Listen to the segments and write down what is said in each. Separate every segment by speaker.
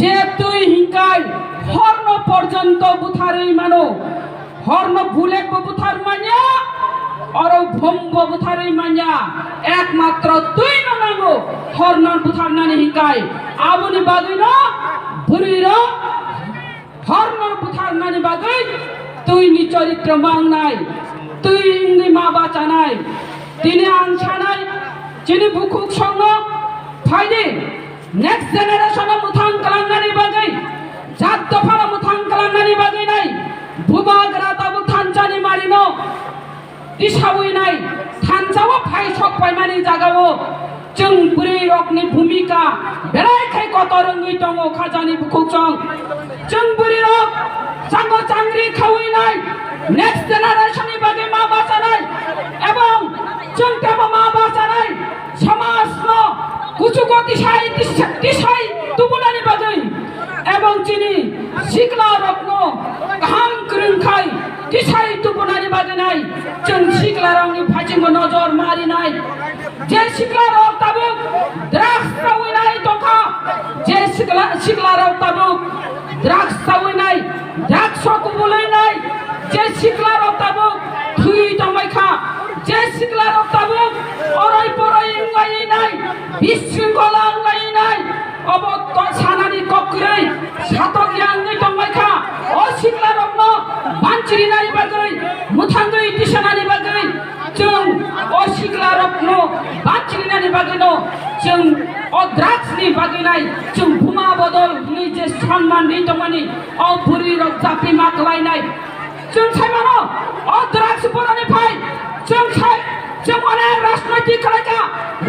Speaker 1: যে তুই হিংকাই হর্ণ পর্যন্ত বুথারই মানো হর্ণ ভুলে বুথার মানিয়া আর ভম্ব বুথারই মানিয়া একমাত্র তুই নানাগো হর্ণ বুথার নানি হিংকাই আবুনি বাগৈ না বুড়ির হর্ণ বুথার নানি বাগৈ তুই নি চরিত্র মাং নাই তুই ইংনি মা বাঁচা নাই তিনি আনছা নাই যিনি বুকুক সঙ্গ ফাইদে নেক্সট জেনারেশন মুথাং কালাঙ্গানি বাগৈ জাত দফার মুথাং কালাঙ্গানি বাগৈ নাই ভুবাগরা তাবু থানচানি মারিনো দিশাউই নাই থানচাও ফাই সক পাইমানি জাগাও जों बुरै रकनि भूमिका बेलायखाय कत रोङै दङ खाजानि बुखुकजों जों बुरै रक सांग चांग्रि खावैनाय नेक्स्ट जेनारेशननि बागै मा बासानाय एबं जों तेबो मा बासानाय समाजनो कुचुको दिशाय तुबुनानि बागै एबं चिनि सिक्ला रकनो गाहाम ग्रोंखाय दिशाय तुबुनानि बागै नाय जों सिक्ला रावनि फाइजिंबो नजर मारिनाय जे सिक्ला राव ताबु द्राग्स सावैनाय दंखा जे सिक्ला राव ताबु द्राग्स सावैनाय द्राग्स कुबुलैनाय जे सिक्ला राव ताबु थुइ दंबायखा जे सिक्ला राव ताबु अराय पराय इंगायनाय बिशृंखला इंगायनाय अबत सानानि कक्रै सातगियाङै दंबायखा अ सिक्ला रावनो बानचिरिनाय बागै मुथाङै दिसानानि बागै जों अ सिक्ला रावनो बानचिरिनानि बागैनो जों अ द्राग्सनि बागैनाय जों भुमा बदलनि जे सन्माननि दंमानि अ बुरै रक जापि मागलायनाय जों सायमानो अ द्राग्स बरनिफ्राय जों अनेक राजनैतिक खालायगा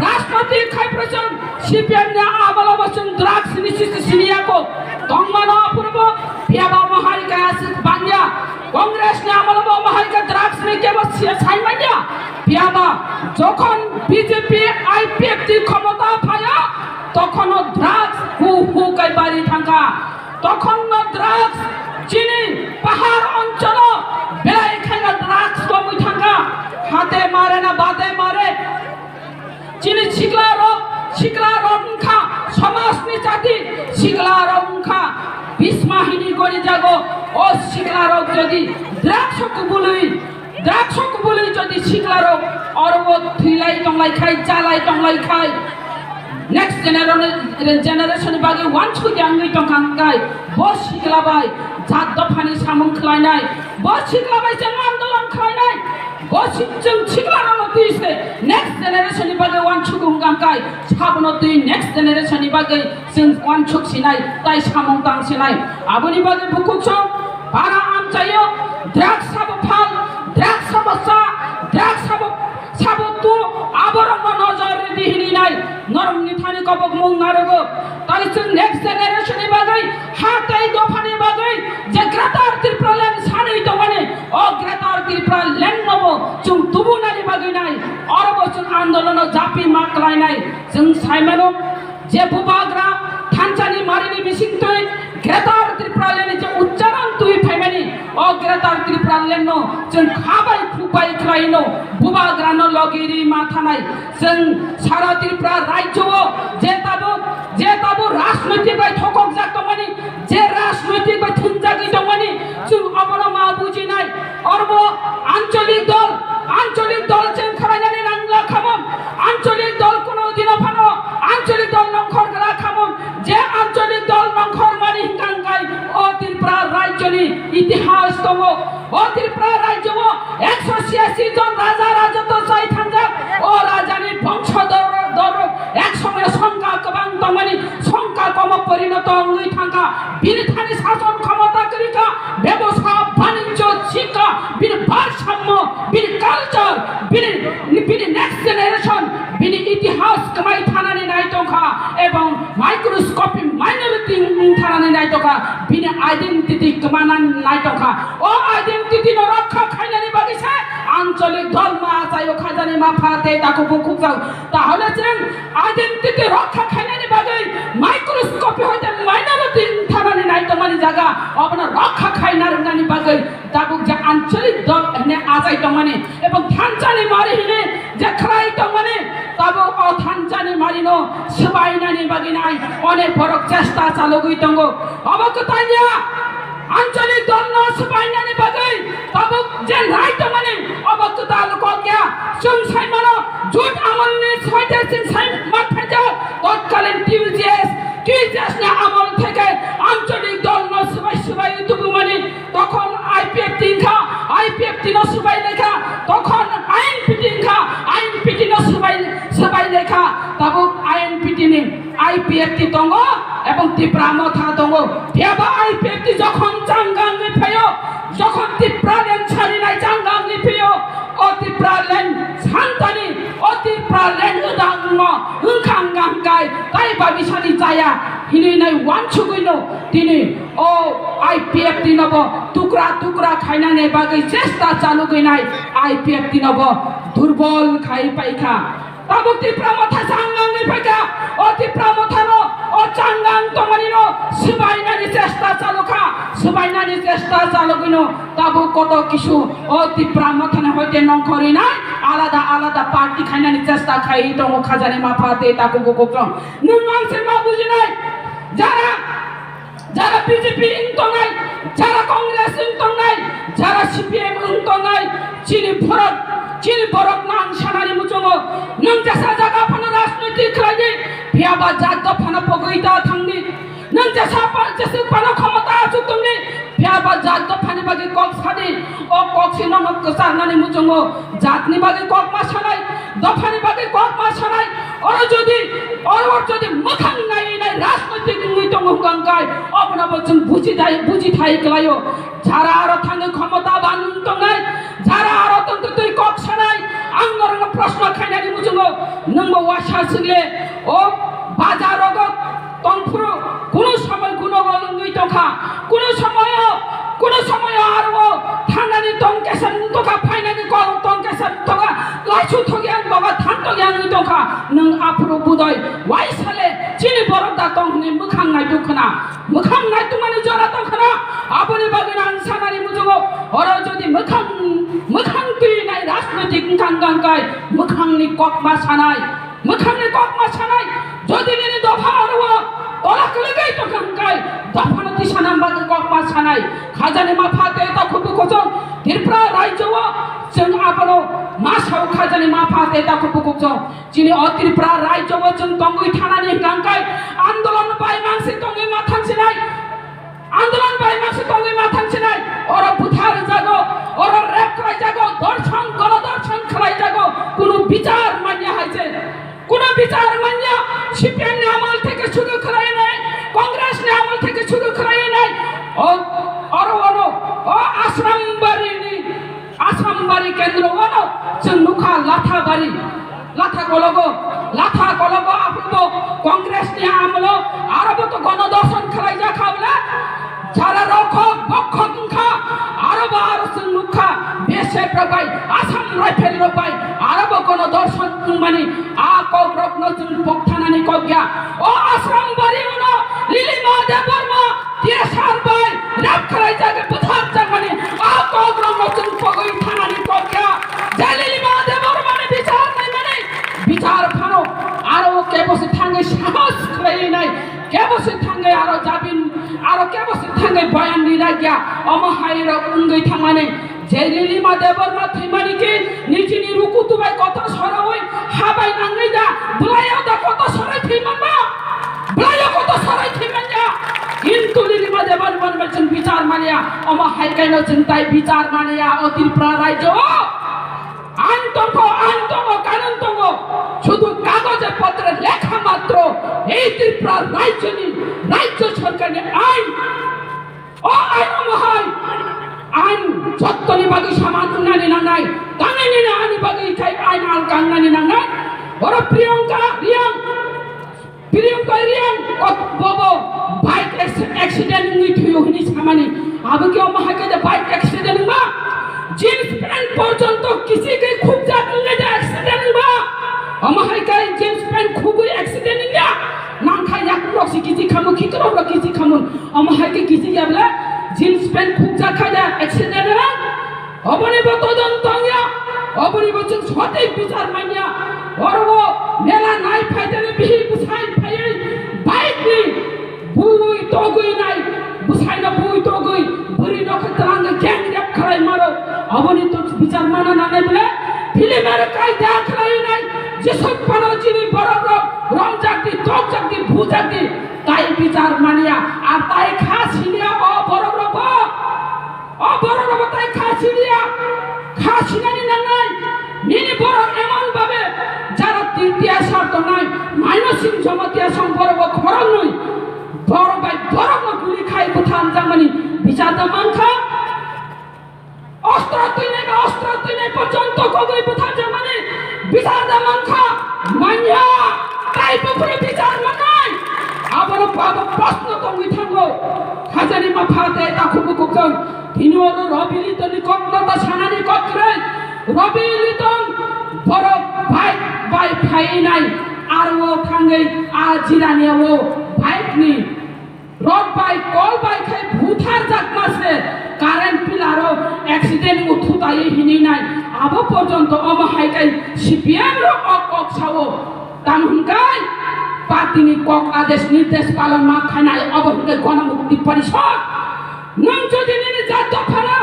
Speaker 1: राजनैतिक खायफोरजों सिपिएमनि आबालाव जों द्राग्सनि सिनियाखौ दंमानो पूर्व पियाबा माहारिकाया बांया कांग्रेसनि आबालाव माहारिका द्राग्सनि केबल सायमानिया पियाबा যখন বিজেপি আইপিএফটি ক্ষমতা পায়া তখন দ্রাগ্স হু কাই বাড়ি থাকা তখন দ্রাগ্স চিনি পাহাড় অঞ্চল বেলাই খাইয়া দ্রাগ্স কমই থাকা হাতে মারে না বাদে মারে চিনি শিকলা রংখা সমাজনি জাতি শিকলা রংখা বিস্মাহিনী করে যাগো ও শিকলা রং যদি দ্রাগ্স কুবুলি যদি শিকলা রং অরব থিলাই টংলাই খাই জালাই টংলাই খাই नेक्स्ट जेनारेशन बागै वान छुयाङै दंखांगाय ब सिग्लाबाय जात दफानि सामुं खलायनाय ब सिग्लाबाय जों आन्दोलन खलायनाय ब जों सिग्लारानो दिसे नेक्स्ट जेनारेशन बागै वान छुगुंगांगाय साबनो दै नेक्स्ट जेनारेशन बागै जों वान छुकसिनाय ताय सामुं दांसिनाय आबुनि बागै बुकुकसो बारा आमचायो द्राग्स साबो फाल द्राग्स साबो सा द्राग्स साबो तु आबरंग नजर दिहिनाय नरमनि थानि कबक मुं नारगो तारि जों नेक्स्ट जेनारेशननि बागै हाथाय दफानि बागै जे ग्रेटार त्रिपुरा लेन सानै दंमाने अ ग्रेटार त्रिपुरा लेन नबो जों तुबुनानि बागै नाय अरबो जों आन्दोलनाव जापि मागलायनाय जों सायमानो जे बुबाग्रा थानसानि मारिनि बिसिंतै ग्रेटार त्रिपुरा लेननि जे उच्चारण तुइ फाइमानि अ ग्रेटार त्रिपुरा लेन जों खाबाय खुबाय खायनो बुबाग्रानो लगिरि माथानाय जों सारा त्रिपुरा राज्यआव जे ताबो राजनैतिक बाय थकक जागदमानि जे राजनैतिक बाय थुनजागै दंमानि जों अबनो मा बुजिनाय अरबो आंचलिक दल जों खालायनानै नांला खामोन आंचलिक दल कोनो दिनो फानो आंचलिक दल नंखर गला खामोन जे आंचलिक दल नंखर मानि हिंगांगाय अ त्रिपुरा राज्यनि इतिहास दङ अ त्रिपुरा राज्यआव 186 जन राजा राजत्व जाय थांजा अ राजानि बंशधर एक समय संख्या गोबां दंमानि संख्या कम परिणत अंगै थांगा बिनि थानि शासन क्षमता करिका व्यवसाय वाणिज्य शिक्षा बिनि भाषाम्य बिनि कालचार बिनि नेक्स्ट जेनारेशन बिनि इतिहास कमाय थानानै नाय दंखा एवं माइक्रोस्कोपिक माइनरिटी थानानै नाय दंखा बिनि आइडेंटिटी कमानानै नाय दंखा अ आइडेंटिटी न रक्षा खायनानि बागैसे आंचलिक दल मा जायो खाजानि मा फाते ताको बुकुक जाव ताहले जों आइडेंटिटी रक्षा खायनानि बागै माइक्रोस्कोपिक हयते माइनरिटी थानानै नाय दंमानि जागा अबना रक्षा खायना रोंनानि बागै ताबुक जे आंचलिक दल हेने आजाय दंमानि एवं थानसानि मारि हिने जे खराय दंमानि Tabuk a थानसानि Tangani Marino, Sabainani Baginai, One Porok Chesta, Salogitongo, Abakutanya, Anjali Dono, Sabainani Bagay, Tabuk Jen Raitamani, Abakutalkokia, Sum Simano, Jut Amani, Sweaters in Saint Matpaja, Otkalan TVS, TVS Amal Take, Anjali Dono, Subay Tubumani, Tokon IPF Tinka, IPF Tino Subay Leka, Tokon Ain Pitinka, Ain Pitino Subay Leka, Tabuk Ain Pitini, IPF Titongo, এবং ত্রিপুরা মথা দঙ্গ ফেবা IPFT যখন চাঙ্গাং নিফেয় যখন Tripura lane ছাড়ি নাই চাঙ্গাং নিফেয় ও Tripura lane শান্তানি ও Tripura lane উদাঙ্গ উখাং গাঙ্গাই তাই বাবিসানি যায়া হিনি নাই ওয়ানছুগুইনো তিনি ও IPFT নব টুকরা টুকরা খাইনানে বাগৈ চেষ্টা চালু গইনাই আইপিএফটি নব দুর্বল খাই পাইখা Tabuk Tirpra Motha Changang Nipeka, O Tirpra Mothano, O Changang Tomanino, Subainani Chesta Chaluka, Subainani Chesta Chalugino, Tabuk Koto Kishu, O Tirpra Mothana Hoite Nongkorina, Alada Party Kainani Chesta Khai Tomo Khajani Mapate Takugo Kokong. Nungang Sema Bujinai, Jara BJP Intongai, Jara Congress Intongai, Jara CPM Intongai, Chini Purot. Chini borok nang sanani mujongo nang jasa jaga phana rajnaitik khlai phiaba jagda phana pogoita thangni nang jasa phana khamata achu tumni phiaba jagda phani bagi kok sadi o kok sinong kasarnani mujongo jatni bagi kok ma sanai dafani bagi kok ma sanai or jodi makhang nai rajnaitik muitong hungangkai apna bachun buji thai klayo jara aro thange khamata bantongai jara aro tantutui kok sanai angorang prashna khainani mujongo nangbo wasa single o bajarogo tongpuru kono somoy gunogol ngui tokha kono somoy arbo thanani tongkesan toka phainani kol tongkesan toka laichu thogyang baba thantogyang ngui tokha nang apro budoi waisale chini borokda tonghni mukhang nai tumani jora tongkhana aboni bagina sanani mujongo oro jodi mukhang tui nai rajnaitik ganggai mukhangni kokma sanai jodi nini dofa arwa ola kelegai to ganggai dofano tisanam bag kokma sanai khajani mafate ta khubu kojong Tripura রাজ্য जों आपनो मासाव खाजानि माफाते ta khubu kojong chini o Tripura রাজ্য जों tongui thanani ganggai आन्दोलन bai mangsi tongui mathangsinai आन्दोलन bai mangsi tongui mathangsinai oro buthar jago oro rap krai jago দর্শন গণদর্শন khlai jago kono বিচার মান্য হইছে কোন বিচার মান্য সিপিএম নে আমল থেকে শুরু করাই নাই কংগ্রেস নে আমল থেকে শুরু করাই নাই ও আশ্রমবাড়ি কেন্দ্র ওনো চন্নুখা লাথা কলগো আপনি কংগ্রেস নে আমল আরব তো গণদর্শন করাই যা খাবলা যারা রক্ষক বক্ষক আরব আর চন্নুখা বেশে প্রবাই আসাম রাইফেল রবাই আরব গণদর্শন মানে কক রত্ন পক্ষানানি কগ্যা ও আশ্রম বাড়ি ওনো লিলিমা দেববর্মা তিরসার বাই রাপ করাই জায়গা বুধার জামানে কক রত্ন পগই থানানি কগ্যা যে লিলিমা দেববর্মানে বিচার নাই মানে বিচার ফানো আরো কে বসে থাঙ্গে সাহস করাই নাই কে বসে থাঙ্গে আরো যাবিন আরো কে বসে থাঙ্গে বয়ান নিরাগিয়া অমহাইর উঙ্গই থামানে যে লিলিমা দেববর্মা থিমানিকে নিচিনি রুকুতুবাই কত সরওই হাবাই নাঙ্গই দা বুলাইয়া দা কত সরাই থিমানবা বুলাইয়া কত সরাই থিমানয়া কিন্তু লিলিমা দেববর্মার বলছেন বিচার মানিয়া অমহাই কাইনো চিন্তাই বিচার মানিয়া ও ত্রিপুরা রাজ্য আইনতঙ্গ কানুনতঙ্গ শুধু কাগজে পত্রে লেখা মাত্র এই ত্রিপুরা রাজ্য সরকারের আইন ও আইন মহাই আইন যত্তনি বাগি সমান উন্নয়নে নাঙ্গাই গাঙ্গানি না আনি বাগি খাই আইন আল গাঙ্গানি নাঙ্গাই ওর প্রিয়ঙ্কা রিয়াং ববো বাইক অ্যাক্সিডেন্ট নি থুই হনি সামানি আবে কি মহাকে যে বাইক অ্যাক্সিডেন্ট বা জিন্স প্যান্ট পর্যন্ত কিসি কে খুব জানি না যে অ্যাক্সিডেন্ট বা মহাকে জিন্স প্যান্ট খুব অ্যাক্সিডেন্ট না নাং খাই এক রক্সি কিসি খামু কি করো কিসি খামুন মহাকে কিসি যাবলা জিন্স প্যান্ট খুব যা খাজা অ্যাক্সিডেন্ট না অবনি বতদন্তয়া অবনি বচন সঠিক বিচার মানিয়া अरबो मेला नाय फाइदानि बिहि बुसाइ फायै बाइकनि बुइ तगुइ नाय बुसाइना बुइ तगुइ बुरि नखतरांग ग्यां रेप खराय मारो अबनि तो विचार माना नानाय बले फिल्मेर काय देखाय नाय जेसब पानजिनि बरग रंग जाति तक जाति भू जाति ताई विचार मानिया আর তাই খাসিলিয়া অবরব তাই খাসিনানি নাই নিনি বড় এমন ভাবে যারা তৃতীয় শর্ত নাই মাইনসিং জমতিয়া সম্পর্ক খরং নই বড় ভাই বড় গুলি খাই বুথান জামানি বিচার মানখা অস্ত্র তুই নাই পর্যন্ত কগই বুথান জামানি বিচার মানখা মানিয়া তাই পুরো বিচার মানাই আবার প্রশ্ন তো মিঠাঙ্গো খাজানি মাফাতে তাকুবু কুকং তিনিওর রবিলিতনি কক্রতা সানানি কক্রে রবিলিতন বড় ভাই ফাই নাই আর ও থাঙ্গই আ জিরানিয়াও ভাইকনি রড বাই কল বাই খাই ভুথার জাক মাসে কারেন্ট পিলারও অ্যাক্সিডেন্ট উঠুতাই হিনি নাই আবো পর্যন্ত অমহাইকাই সিপিএম র অকসাও তামহুনকাই পার্টিনি কক আদেশ নির্দেশ পালন মা খানাই অবহিত গণমুক্তি পরিষদ নং যদি নিনি জাত ফানা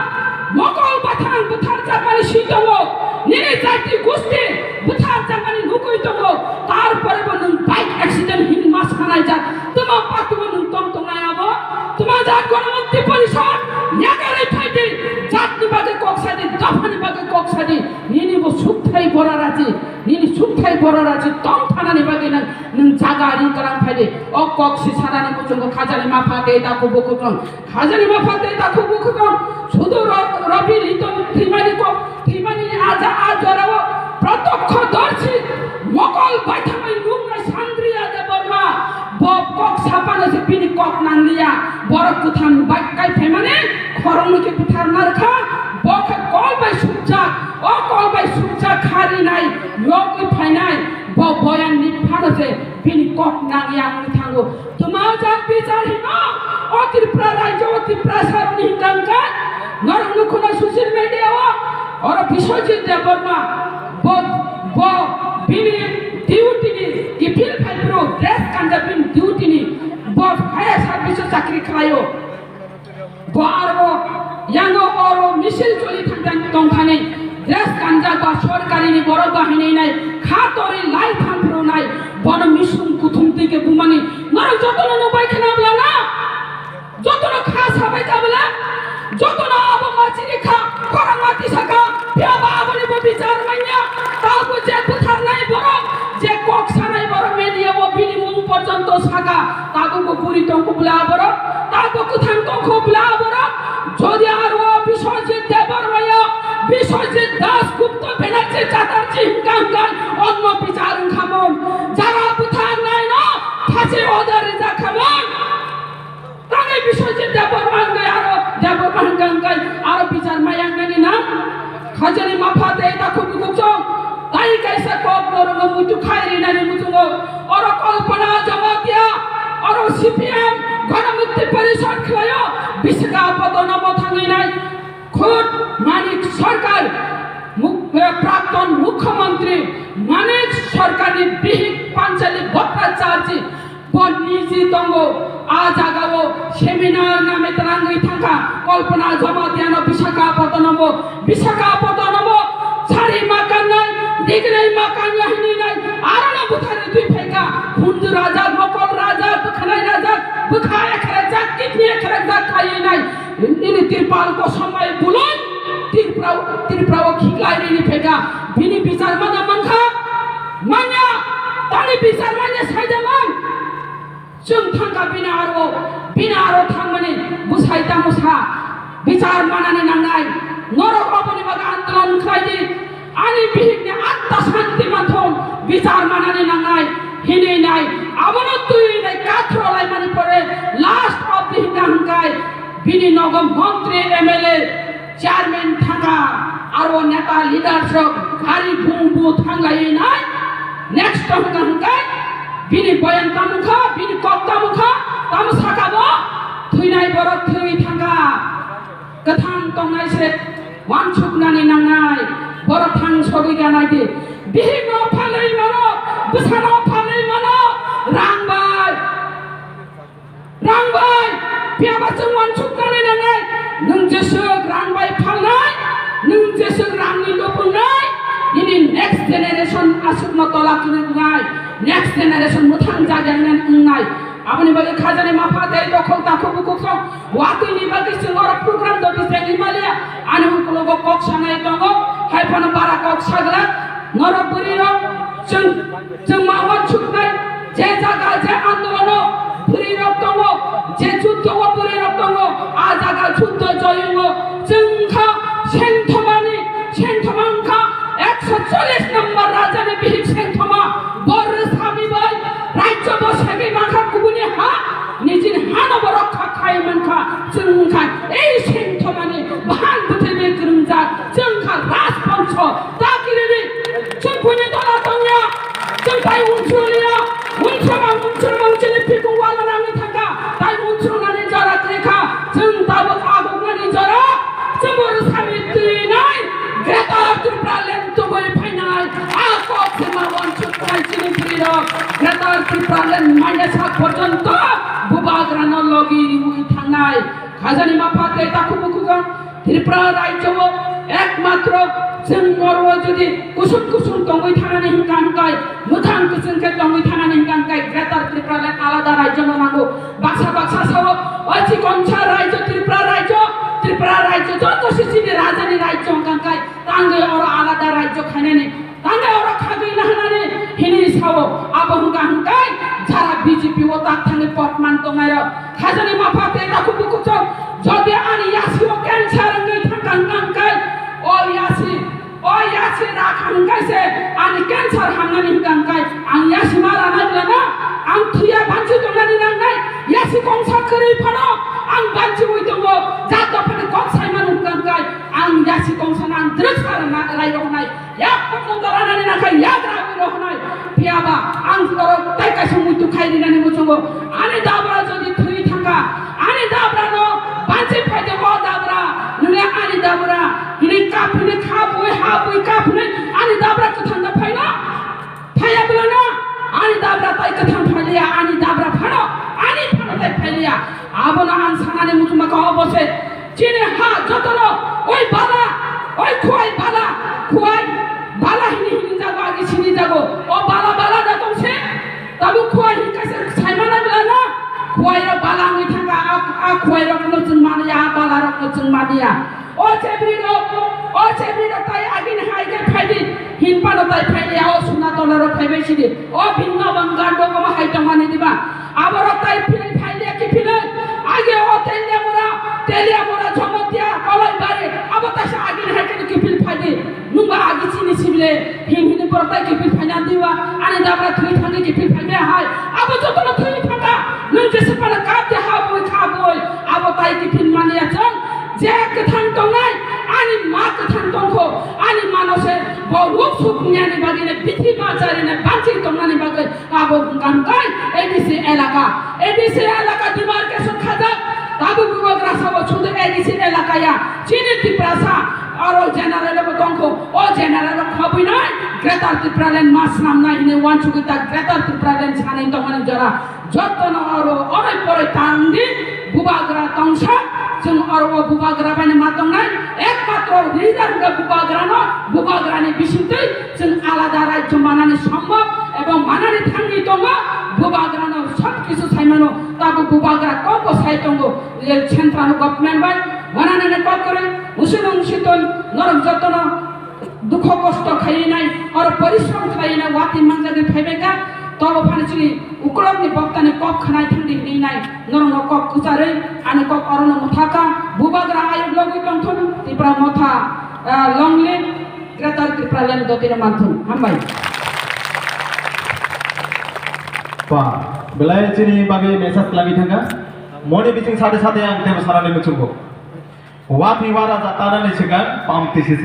Speaker 1: মকল বাথান বুথার জাপানি সিতম নিনি জাতি গোষ্ঠী বুথার জাপানি নুকুইতম তারপরে নং বাইক অ্যাক্সিডেন্ট হিন মাস খানাই যা তোমা পাতুম নং তংতংনাই আবো তোমা যা গণমুক্তি পরিষদ নেগারে ফাইতে জাতি বাগে ককসাদি দফানি বাগে ককসাদি নিনি বো সুথাই বরারাজি নিনি সুথাই বরারাজি তং থানানি বাগে নং জাগারি কারাং ফাইদে অ ককসি সারানি পর্যন্ত খাজানি মাফাতে তাকো বকুকং খাজানি মাফাতে তাকো বকুকং শুধু রবি লিতম থিমানি আজা আজরাও প্রত্যক্ষদর্শী মকল বাইথামাই নুমরা সান্দ্রিয়া দে বর্মা বব কক সাপানে সে পিনি কক নাংলিয়া বড় কুথান বাইকাই ফেমানে খরমকে পুথার নারখা বকে কল বাই সুজা ও কল বাই সুজা খারি নাই লোকই ফাইনাই বয়ান নিফানছে পিনি কক নাংলিয়া মুথাঙ্গো তোমাও যা বিচার হিনো ও ত্রিপুরা রাজ্য ও ত্রিপুরা সারনি হিঙ্গাঙ্কা নরনুখনা সোশ্যাল মিডিয়া और विश्वजित देवबर्मा बिनी डिउटिनी इफिल फाइब्रो ड्रेस कांजा बिन डिउटिनी फायर सार्भिस चाकरी खायो आरो यांगो और मिसिल चली थांदान दंखानै ड्रेस कांजा बा सरकारिनि बर बाहायनाय नाय खातरि लाई थांफ्रो नाय बन मिसुम कुथुम दिके बुमानि नर जतन नबाय खानाब्ला ना जतन खास हाबाय जाबला जतन आबो माचिनि खा करमाति साका बेबा आबनि बिचार मान्या ताबो जे बुथार नाय बरो जे কক সানাই বড় মেডিয়া ও বিনিমুম পর্যন্ত সাকা তাগো পুরি টঙ্ক বুলা বড় তাগো কুথান টঙ্ক বুলা বড় যদি আর ও বিশ্বজিৎ দেববর্মা বিশ্বজিৎ দাসগুপ্ত ব্যানার্জি চাটার্জি কাঙ্গাল অন্য বিচার খামন যারা বুথার নাই না ফাঁসি ওদের যা খামন তাকে বিশ্বজিৎ দেববর্মা আরো দেববর্মা কাঙ্গাল আরো বিচার মায়াঙ্গানি না খাজানি মাফাতে তাকো বুকুচং তাই কাইসা কক নরঙ্গ মুতু খাইরি নানি মুতুঙ্গো অর কল্পনা জমাতিয়া অর সিপিএম গণমুক্তি পরিষদ খেলায় বিশাখাপত্তনম থাঙ্গি নাই খুদ মানিক সরকার প্রাক্তন মুখ্যমন্ত্রী মানিক সরকারি বিহিত পাঞ্চালী ভট্টাচার্য বনিজি তঙ্গ আজ আগাবো সেমিনার নামে তারাঙ্গি থাকা কল্পনা জমাতিয়ানো বিশাখাপত্তনম সারি মাকান নাই দিগলাই মাকান লাহিনি নাই আরনা বুথারে দুই ফেকা হুন্দু রাজা মকল রাজা বুখানাই রাজা বুখায় খরজা কিতনি খরজা খাই নাই ইনি তিরপাল কো সময় বুলুন তিরপ্রাও খিগলাই নি ফেকা বিনি বিচার মানা মানখা মানা তানি বিচার মানা সাইদামান जों थांगा बिना आरो थांमाने बुसाइता मुसा বিচার মানানি নাঙ্গাই নরক অবনি বাগা আন্দোলন খাইদি আনি বিহিনে আত্মা শান্তি মাথম বিচার মানানি নাঙ্গাই হিনে নাই আমন তুই নাই কাথরলাই মানে পড়ে লাস্ট অফ দি হিঙ্গাই বিনি নগম মন্ত্রী এমএলএ চেয়ারম্যান থাকা আর নেতা লিডারশিপ গাড়ি বুমবু থাঙ্গাই নাই নেক্সট হিঙ্গাই बिनि बयान तामुखा बिनि कक तामुखा तामु साकाबो थैनाय बर थै थांगा गथां तंनाय से वानसुकनानि नांनाय बर थां सगै गानाय दि बिहि न फालै रांबाय पियाबा जों मानसुकनानै नांनाय नों जेसो रांबाय फाननाय नों जेसो रांनि लुबैनाय ini next generation asuk matolak ngai next generation muthang jagan ngai apni bagi khajani mafa dei dokhol takho bukukso watini bagi singora program doti sengi malia anu kulogo kok sangai tongo haipana bara kok sagla noroburi ro jeng mawan chuknai je jaga je andolono buri ro tongo je juddho buri ro tongo a jaga juddho joyongo jengkha senthomani senthomangkha 140 নম্বর রাজানি বিহিক সেন্থমা বড় স্বামী ভাই রাজ্য বসাকে মাখা কুবুনি হা নিজের হানব রক্ষা খাই মানখা जोंखा এই সেন্থমানি ভান বুথেবে গ্রুমজা जोंखा রাজবংশ তাকিরেনি जोंखुनि दला दंया जोंखाय उनसुलिया उनसुरमांचनि फिकुं वालानांनि थाखा ताय उनसुरनानि जरा रेखा जों दाबो आगोगनानि जरा जोंबोर सामि तुइनाय ग्रेटार त्रिपुरालेन तुबै फाइनाय आको सेमा वनचुकनाय चिनि फ्रिरो ग्रेटार त्रिपुरालेन माइनासा पर्यन्त बुबाग्रान लगि उइ थांनाय खाजानि माफाते ताकुबुकुगन त्रिपुरा राज्यव एकमात्र जों नर्व जुदि कुसुम कुसुम दंगै थानानै हिंकांकाय मोथां कुसुमके दंगै थानानै हिंकांकाय ग्रेटार त्रिपुरालेन आलादा राज्य नांगौ बाक्सा बाक्सा साव अति कमसा राज्य त्रिपुरा राज्य যত সিসিনি রাজানি রাজ্য কাঙ্কাই তাঙ্গে ওর আলাদা রাজ্য খাইনানি তাঙ্গে ওর খাগৈ নাহানানি হিনি সাও আবহঙ্গা হঙ্কাই যারা বিজেপি ও তার থাঙ্গে পটমান তঙ্গায় খাজানি মাফাতে তাকু বুকুচ যদি আনি ইয়াসিও ক্যান্সারঙ্গৈ থাঙ্গাং কাঙ্কাই ও ইয়াসি রাখাঙ্গাইছে আনি ক্যান্সার হাঙ্গানি কাঙ্কাই আং ইয়াসি মারা নাগলানা आं थुया बांचु दंनानि नांनाय यासि कंसा करै फानो आं बांचु उइ दङ जात फानो कंसाय मान उगांगाय आं यासि कंसा नां द्रसार ना राय रखनाय या पकंदरानानि नाखाय या ग्राबि रखनाय पियाबा आं कर ताइका समुइ दुखाय दिनानि मुचंगो आनि दाब्रा जदि थुइ थांगा आनि दाब्रा न बांचि फायदे ओ दाब्रा नुने आनि दाब्रा हिनि काफिनि खाबुइ हाबुइ काफिनि आनि दाब्रा कथांगा फायना फायाब्लाना आनि दाब्रा ताइ कथां फालिया आनि दाब्रा फानो आनि फानो ताइ फालिया आबना आं सानानि मुथुमाखौ अबसे चिनि हा जतन ओइ बाला ओइ खुवाइ बाला हिनि जागो आगि सिनि जागो ओ बाला जातंसे ताबु खुवाइ हिकासे साइमाना बिलाना खुवाइ र बाला आंनि थांगा आ खुवाइ र कुनो जों मानिया बाला र कुनो जों मानिया ओ चेब्रिनो ताइ आगिन हाइगे फाइदि हिनपानो ताइ फाइलिया ओ सुना तलर फाइबाय सिदि ओ भिन्न बंगान्डो कमा हाइतमानि दिबा आबर ताइ फिलै फाइलिया कि फिलै आगे ओ तेलिया मोरा झमतिया कलै बारे अब तासा आगिन हाइके कि फिल फाइदि नुंबा आगि चिनि सिबिले हिन परताइ कि फिल फाइना दिवा आनि दाब्रा थुइ थांगे कि फिल फाइमे हाय अब जतन थुइ थांगा नों जेसे पाना काप दे हाबोय खाबोय अब ताइ कि फिल मानिया जों जे कथां दंनाय आनि मा कथां दंखौ आनि मानसे बहु सुखनियानि बागिने बिथि माचारिने बांचि दंनानि बागै आबो गांगाय एडिसि एलाका डिमार्केशन खाजा ताबु बुबाग्रा साबो छुदे एडिसि एलाकाया चिनि तिप्रासा आरो जेनारेल बतंखौ ओ जेनारेल खबिनाय ग्रेटार त्रिपुरालेन मास नामनाय हिने वानचुगिता ग्रेटार त्रिपुरालेन सानै दंगानि जरा जतन आरो अरै परै तांदि बुबाग्रा तंसा जों आरो बुबाग्रा बायने मातंनाय एकमात्र लिडार बुबाग्रानि बिसिंतै जों आलादा राज्य मानानि सम्भव एवं मानानि थांनि दङ बुबाग्रानो सब किछु साइमानो ताबु बुबाग्रा कको साइ दङ सेन्ट्राल गभर्नमेन्ट बाय मानाने ककरे उसितन नरक जतन दुख कष्ट खाइनाय आरो परिश्रम खाइनाय वाति मांजानि फाइबेका तब फानचिनि उकलबनि बक्तानि कप खानाय थांदि हिनाय नरंग कप कुचारै आनि कप अरन मथाका बुबाग्रा आयोग लगै तंथन त्रिपुरा मथा लंगले ग्रेटार त्रिपुरालेन दतिन मानथन हामबाय
Speaker 2: बा बेलाय चिनि बागै मेसेज लाबि थांगा मनि बिथिं साथे साथे आं तेबो सारानि मुचुंगो वाति वारा जातानानि सिगां पामतिसि